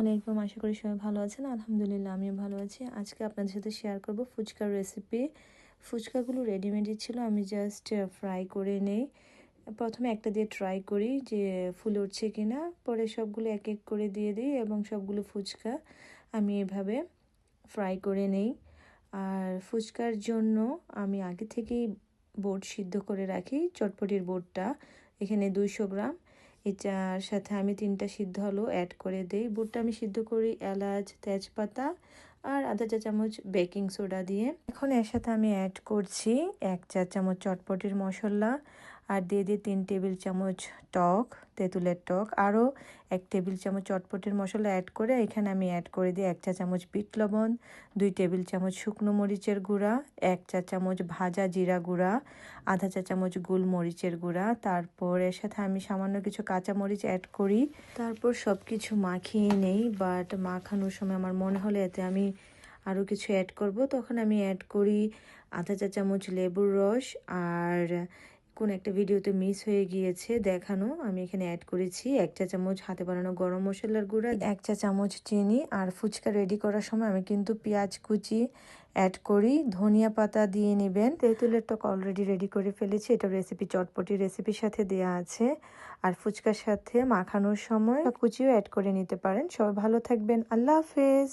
ওয়ালাইকুম, আশা করি সবাই ভালো আছেন। আলহামদুলিল্লাহ আমিও ভালো আছি। আজকে আপনাদের সাথে শেয়ার করব ফুচকার রেসিপি। ফুচকাগুলো রেডিমেডই ছিল, আমি জাস্ট ফ্রাই করে নেই। প্রথমে একটা দিয়ে ট্রাই করি যে ফুলে উঠছে কিনা, পরে সবগুলো এক এক করে দিয়ে দিই এবং সবগুলো ফুচকা আমি এভাবে ফ্রাই করে নেই। আর ফুচকার জন্য আমি আগে থেকেই বোট সিদ্ধ করে রাখি, চটপটির বোটটা এখানে 200 গ্রাম। এটার সাথে আমি 3টা সিদ্ধ আলু অ্যাড করে দিই। বুটটা আমি সিদ্ধ করি এলাচ, তেজপাতা আর আধা চা চামচ বেকিং সোডা দিয়ে। এখন এর সাথে আমি অ্যাড করছি 1 চা চামচ চটপটির মশলা আর দিয়ে দিই 3 টেবিল চামচ টক, তেঁতুলের টক। আরও 1 টেবিল চামচ চটপটির মশলা অ্যাড করে এখানে আমি অ্যাড করে দিই 1 চা চামচ বিট লবণ, 2 টেবিল চামচ শুকনো মরিচের গুঁড়া, 1 চা চামচ ভাজা জিরা গুঁড়া, আধা চা চামচ গোলমরিচের গুঁড়া। তারপর এর সাথে আমি সামান্য কিছু কাঁচামরিচ অ্যাড করি। তারপর সব কিছু মাখিয়ে নেই, বাট মাখানোর সময় আমার মনে হলো এতে আমি আরও কিছু অ্যাড করব, তখন আমি অ্যাড করি আধা চা চামচ লেবুর রস। আর কোন একটা ভিডিওতে মিস হয়ে গিয়েছে দেখানো, আমি এখানে অ্যাড করেছি 1 চা চামচ হাতে বানানো গরম মশলার গুঁড়া, 1 চা চামচ চিনি। আর ফুচকা রেডি করার সময় আমি কিন্তু পেঁয়াজ কুচি অ্যাড করি, ধনিয়া পাতা দিয়ে নেবেন। তেঁতুলের টক অলরেডি রেডি করে ফেলেছি, এটা রেসিপি চটপটি রেসিপির সাথে দেয়া আছে। আর ফুচকার সাথে মাখানোর সময় কুচিও অ্যাড করে নিতে পারেন। সবাই ভালো থাকবেন, আল্লাহ হাফেজ।